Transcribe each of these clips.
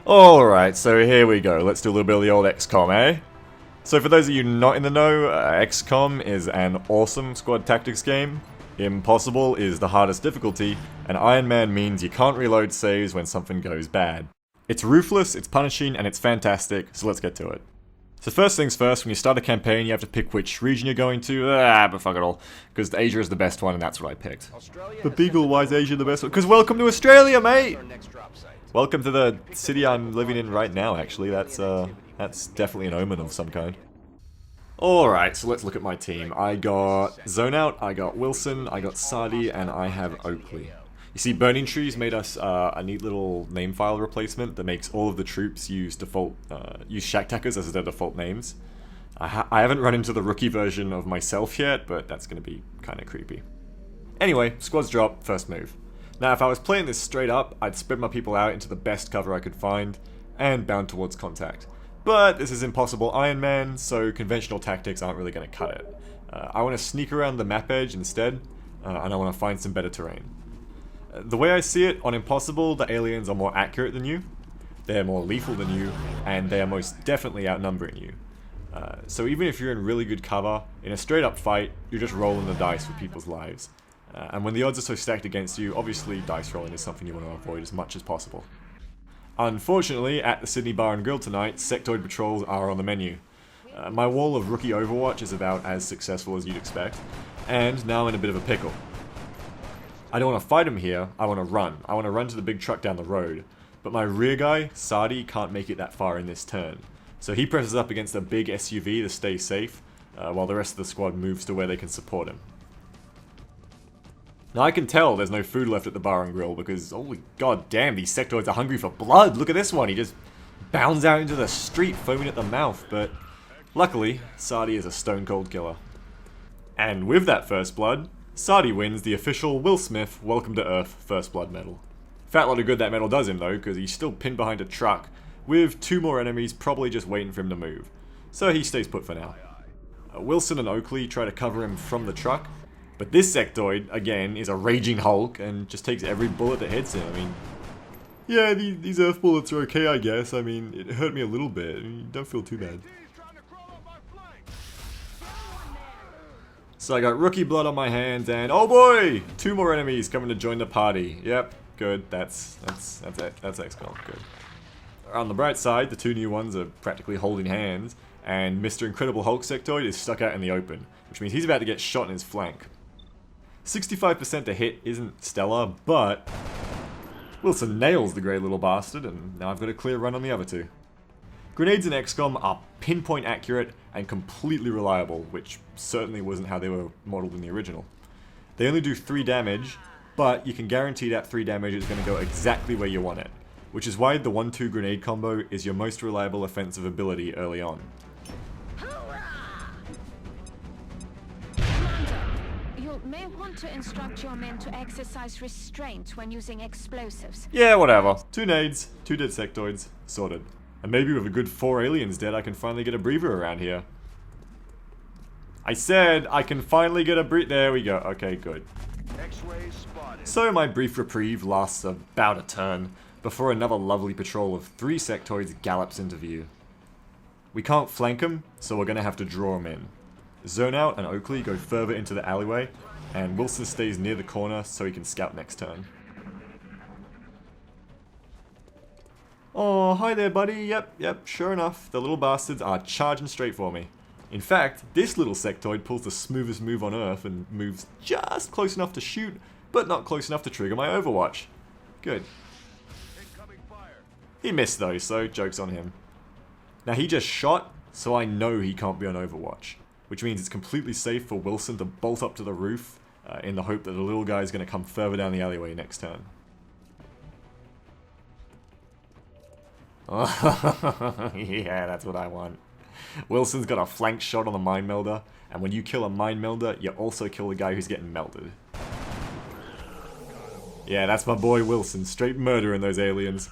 Alright, so here we go. Let's do a little bit of the old XCOM, eh? So for those of you not in the know, XCOM is an awesome squad tactics game. Impossible is the hardest difficulty, and Ironman means you can't reload saves when something goes bad. It's ruthless, it's punishing, and it's fantastic, so let's get to it. So first things first, when you start a campaign you have to pick which region you're going to, but fuck it all, because Asia is the best one and that's what I picked. But Beagle, why is Asia the best one? Because welcome to Australia, mate! Welcome to the city I'm living in right now, actually. That's definitely an omen of some kind. Alright, so let's look at my team. I got Zone Out, I got Wilson, I got Sadi, and I have Oakley. You see, Burning Trees made us a neat little name file replacement that makes all of the troops use Shackcops as their default names. I haven't run into the rookie version of myself yet, but that's going to be kind of creepy. Anyway, squads drop, first move. Now, if I was playing this straight up, I'd spread my people out into the best cover I could find, and bound towards contact. But this is Impossible Ironman, so conventional tactics aren't really going to cut it. I want to sneak around the map edge instead, and I want to find some better terrain. The way I see it, on Impossible, the aliens are more accurate than you, they're more lethal than you, and they are most definitely outnumbering you. So even if you're in really good cover, in a straight up fight, you're just rolling the dice with people's lives. And when the odds are so stacked against you, obviously dice rolling is something you want to avoid as much as possible. Unfortunately, at the Sydney Bar and Grill tonight, sectoid patrols are on the menu. My wall of rookie Overwatch is about as successful as you'd expect, and now I'm in a bit of a pickle. I don't want to fight him here, I want to run. I want to run to the big truck down the road. But my rear guy, Sadi, can't make it that far in this turn. So he presses up against a big SUV to stay safe, while the rest of the squad moves to where they can support him. Now I can tell there's no food left at the bar and grill because, holy god damn, these sectoids are hungry for blood. Look at this one, he just bounds out into the street foaming at the mouth, but luckily, Sadi is a stone cold killer. And with that first blood, Sadi wins the official Will Smith Welcome to Earth First Blood medal. Fat lot of good that medal does him though, because he's still pinned behind a truck, with 2 more enemies probably just waiting for him to move. So he stays put for now. Wilson and Oakley try to cover him from the truck, but this sectoid, again, is a raging Hulk and just takes every bullet that hits him. I mean, yeah, these earth bullets are okay, I guess. I mean, it hurt me a little bit. I mean, don't feel too bad. So I got rookie blood on my hands and, oh boy! 2 more enemies coming to join the party. Yep, good. That's XCOM. Good. On the bright side, the 2 new ones are practically holding hands, and Mr. Incredible Hulk sectoid is stuck out in the open, which means he's about to get shot in his flank. 65% to hit isn't stellar, but Wilson nails the grey little bastard, and now I've got a clear run on the other 2. Grenades in XCOM are pinpoint accurate and completely reliable, which certainly wasn't how they were modelled in the original. They only do 3 damage, but you can guarantee that 3 damage is going to go exactly where you want it, which is why the 1-2 grenade combo is your most reliable offensive ability early on. You may want to instruct your men to exercise restraint when using explosives. Yeah, whatever. 2 nades, 2 dead sectoids, sorted. And maybe with a good 4 aliens dead, I can finally get a breather around here. I said I can finally get a there we go. Okay, good. So my brief reprieve lasts about a turn, before another lovely patrol of 3 sectoids gallops into view. We can't flank them, so we're gonna have to draw them in. Zone Out and Oakley go further into the alleyway, and Wilson stays near the corner so he can scout next turn. Oh, hi there buddy, yep, sure enough, the little bastards are charging straight for me. In fact, this little sectoid pulls the smoothest move on Earth and moves just close enough to shoot, but not close enough to trigger my Overwatch. Good. He missed though, so joke's on him. Now he just shot, so I know he can't be on Overwatch, which means it's completely safe for Wilson to bolt up to the roof in the hope that the little guy is going to come further down the alleyway next turn. Yeah, that's what I want. Wilson's got a flank shot on the mind melder, and when you kill a mind melder, you also kill the guy who's getting melted. Yeah, that's my boy Wilson, straight murdering those aliens.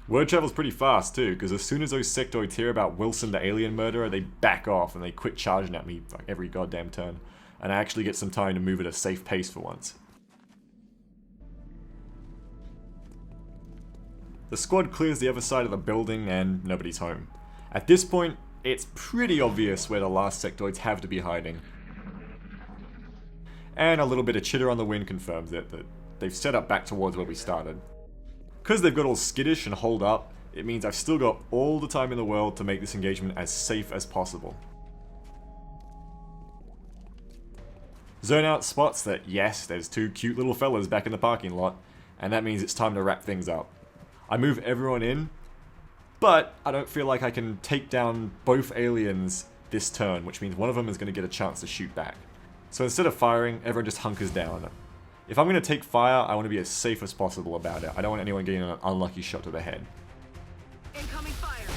Word travels pretty fast too, because as soon as those sectoids hear about Wilson the alien murderer, they back off and they quit charging at me like every goddamn turn. And I actually get some time to move at a safe pace for once. The squad clears the other side of the building and nobody's home. At this point, it's pretty obvious where the last sectoids have to be hiding. And a little bit of chitter on the wind confirms it, that they've set up back towards where we started. Because they've got all skittish and holed up, it means I've still got all the time in the world to make this engagement as safe as possible. Zone Out spots that yes, there's two cute little fellas back in the parking lot, and that means it's time to wrap things up. I move everyone in, but I don't feel like I can take down both aliens this turn, which means one of them is going to get a chance to shoot back. So instead of firing, everyone just hunkers down. If I'm going to take fire, I want to be as safe as possible about it. I don't want anyone getting an unlucky shot to the head. Incoming fire.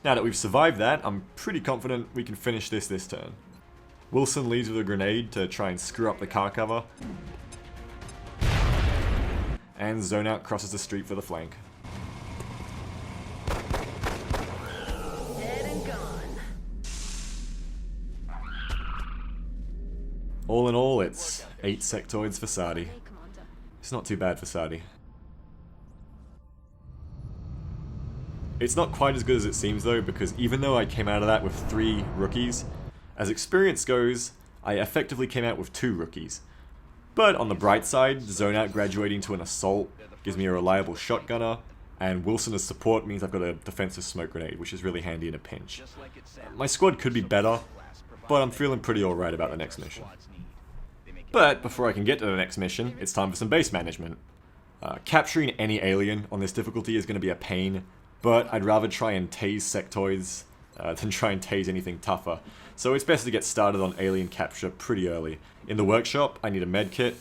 Now that we've survived that, I'm pretty confident we can finish this turn. Wilson leads with a grenade to try and screw up the car cover. And Zone Out crosses the street for the flank. Dead and gone. All in all, it's 8 sectoids for Sadi. It's not too bad for Sadi. It's not quite as good as it seems though, because even though I came out of that with 3 rookies, as experience goes, I effectively came out with 2 rookies. But on the bright side, Zone Out graduating to an assault gives me a reliable shotgunner, and Wilson as support means I've got a defensive smoke grenade, which is really handy in a pinch. My squad could be better, but I'm feeling pretty alright about the next mission. But before I can get to the next mission, it's time for some base management. Capturing any alien on this difficulty is going to be a pain, but I'd rather try and tase sectoids than try and tase anything tougher. So it's best to get started on alien capture pretty early. In the workshop, I need a med kit.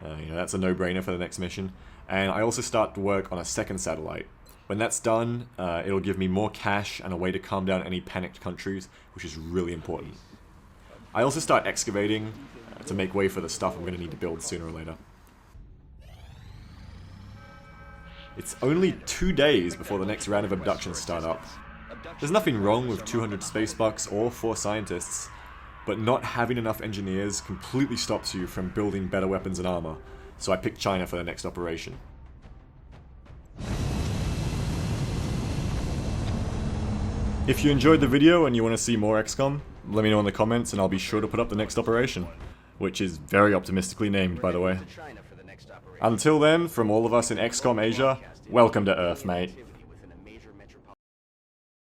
That's a no-brainer for the next mission. And I also start to work on a second satellite. When that's done, it'll give me more cash and a way to calm down any panicked countries, which is really important. I also start excavating to make way for the stuff I'm going to need to build sooner or later. It's only 2 days before the next round of abductions start up. There's nothing wrong with 200 space bucks or 4 scientists, but not having enough engineers completely stops you from building better weapons and armor, so I picked China for the next operation. If you enjoyed the video and you want to see more XCOM, let me know in the comments and I'll be sure to put up the next operation, which is very optimistically named, by the way. Until then, from all of us in XCOM Asia, welcome to Earth, mate.